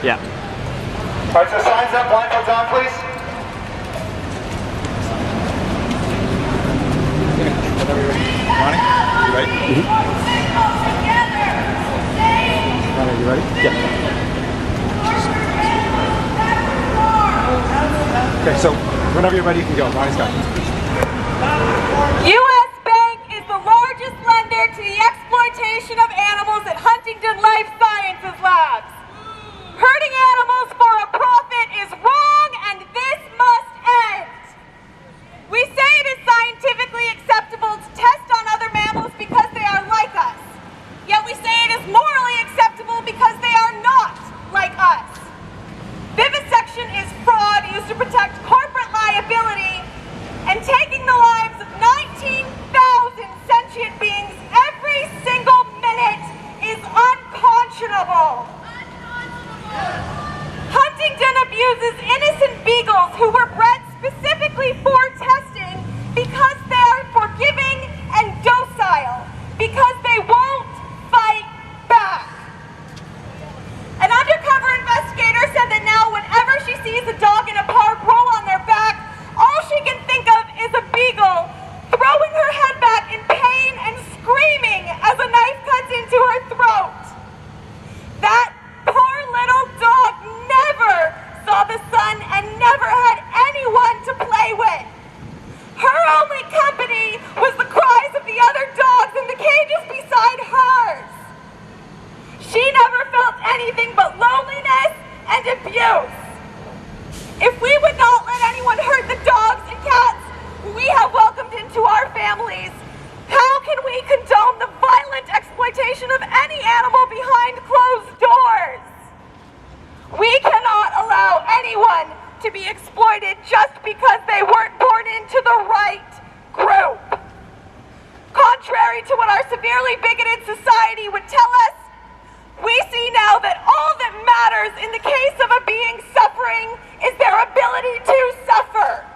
Yeah. All right, so signs up, blindfolds on, please. Ronnie, you ready? Ronnie, you ready? Yeah. Okay, so whenever you're ready, you can go. Ronnie's got it. U.S. Bank is the largest lender to the exploitation of animals at Huntington Life Sciences Labs. Hurting animals for a profit is wrong, and this must end. We say it is scientifically acceptable to test on other mammals because they are like us. Yet we say it is morally acceptable because they are not like us. Vivisection is fraud used to protect corporate liability, and taking the lives of 19,000 sentient beings every single minute is unconscionable. Huntington abuses innocent beagles who were bred specifically for testing because they are forgiving and docile, because they won't fight back. An undercover investigator said that now whenever she sees a dog in a park roll on their back, all she can think of is a beagle throwing her head back in pain and screaming as a knife cuts into her throat. That poor little dog never saw the sun and never had anyone to play with. Her only company was the cries of the other dogs in the cages beside hers. She never felt anything but loneliness and abuse. If we would not let anyone hurt the dogs and cats we have welcomed into our families, how can we condone the violent exploitation of any animal behind closed doors? We cannot allow anyone to be exploited just because they weren't born into the right group. Contrary to what our severely bigoted society would tell us, we see now that all that matters in the case of a being suffering is their ability to suffer.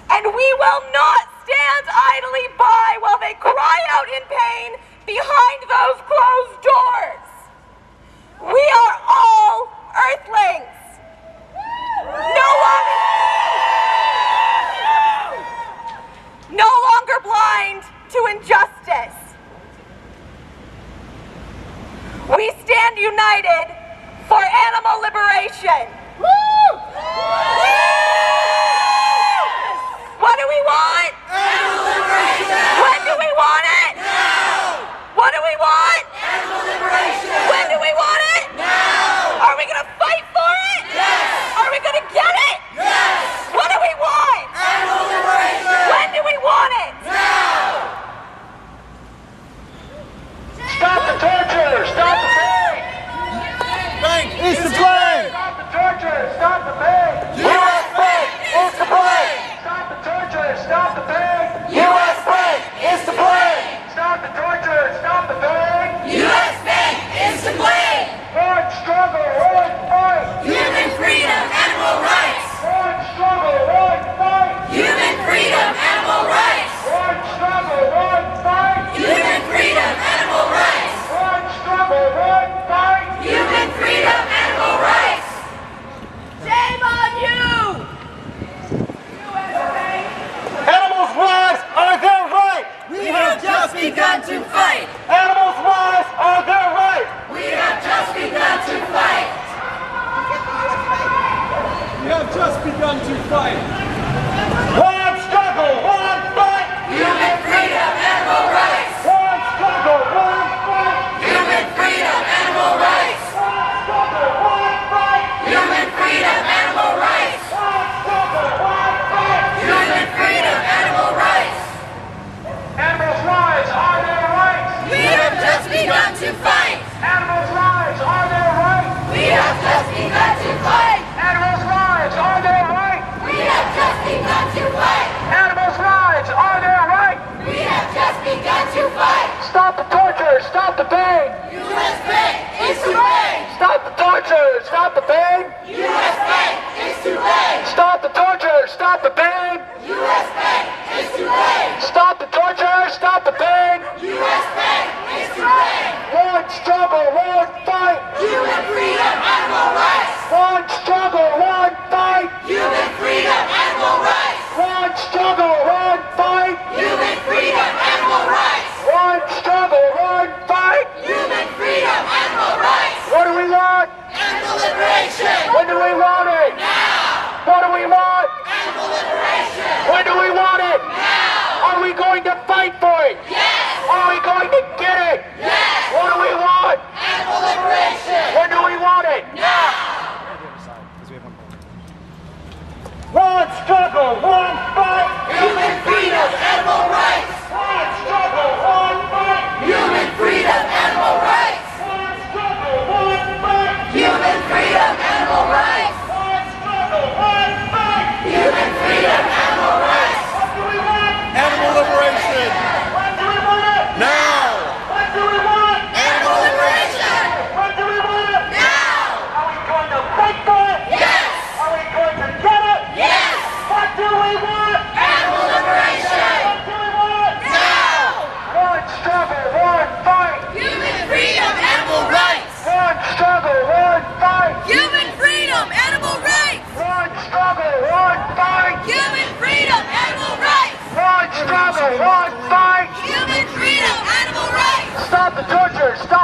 And we will not stand idly by while they cry out in pain behind those closed doors. We are all Earthlings. No longer blind to injustice. We stand united for animal liberation. What do we want? Animal liberation! When do we want it? Now! What do we want? Animal liberation! When do we want it? Now! Are we gonna fight for it? Yes! Are we gonna get it? Yes! What do we want? Animal liberation! When do we want it? Now! Stop the torture! Stop the pain! Bank is to blame! Stop the torture! Stop the pain! U.S. Bank is to blame! Stop the torture! Stop the pain! U.S. Bank is to blame! Stop the torture! Stop the pain! U.S. Bank is to blame! One struggle, one fight! Human freedom, animal rights! One struggle, one fight! Human freedom, animal rights! One struggle, one fight! Human freedom, animal rights! One struggle, one fight! Human freedom, animal rights! Shame on you! Animals' lives are their right! We have just begun to fight! Animals' lives are their right! We have just begun to fight! We have just begun to fight. One struggle, one fight! Human freedom, animal rights! One struggle, one fight! Human freedom, animal rights! One struggle, one fight! Human freedom, animal rights! One struggle, one fight! Human freedom, animal rights! Animals' lives are their rights! We have just begun to fight! Animals' lives are their right! We have just begun to fight! Animals' lives are their right! We have just begun to fight! Animals' lives are their right! We have just begun to fight! Stop the torture! Stop the pain! U.S. Bank is to blame! Stop the torture! Stop the pain! U.S. Bank is to blame! Stop the torture! Stop the pain! U.S. Bank is to blame! Stop the torture! Stop the pain! U.S. Bank is to blame! One struggle, one fight! Human freedom, animal rights!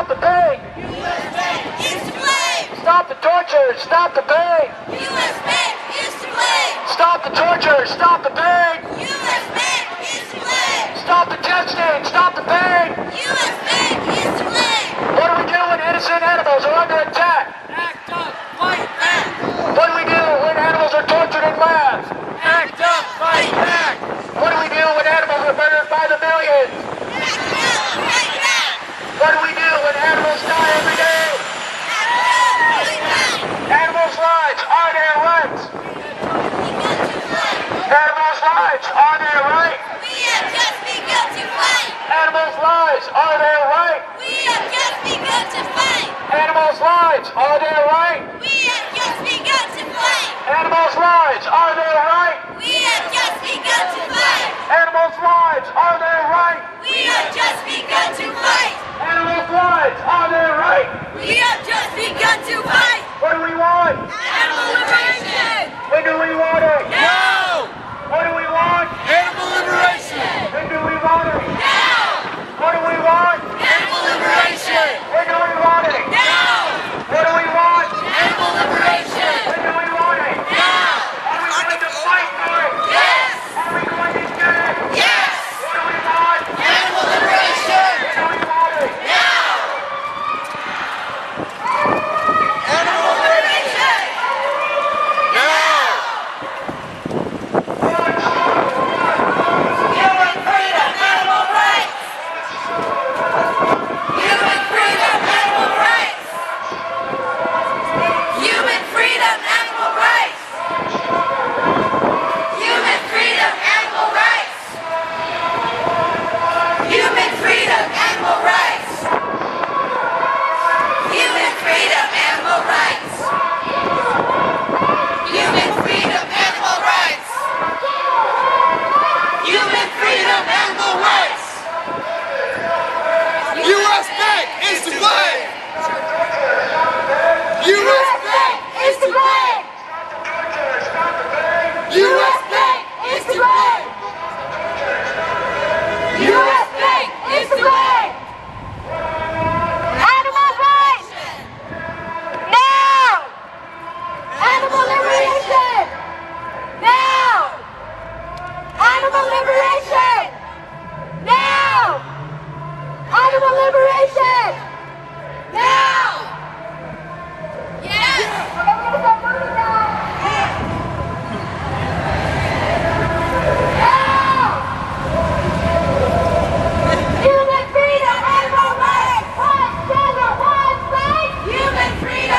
stop the pain. U.S. Bank is to blame. Stop the torture, stop the pain. U.S. Bank is to blame. Stop the torture, stop the pain. U.S. Bank is to blame. Stop the testing, stop the pain. U.S. Bank is to blame. What do we do when innocent animals are under attack? Act up, fight back. What do we do when animals are tortured in labs? Act up, fight back. What do we do when animals are murdered by the millions? Act up, fight back. What do we do when animals die every day? Act up, fight back. Animals' lives are their rights. Begun to fight. Animals' lives are their right. We have just begun to fight. Animals' lives are their right. We have just begun to fight. Animals' lives are their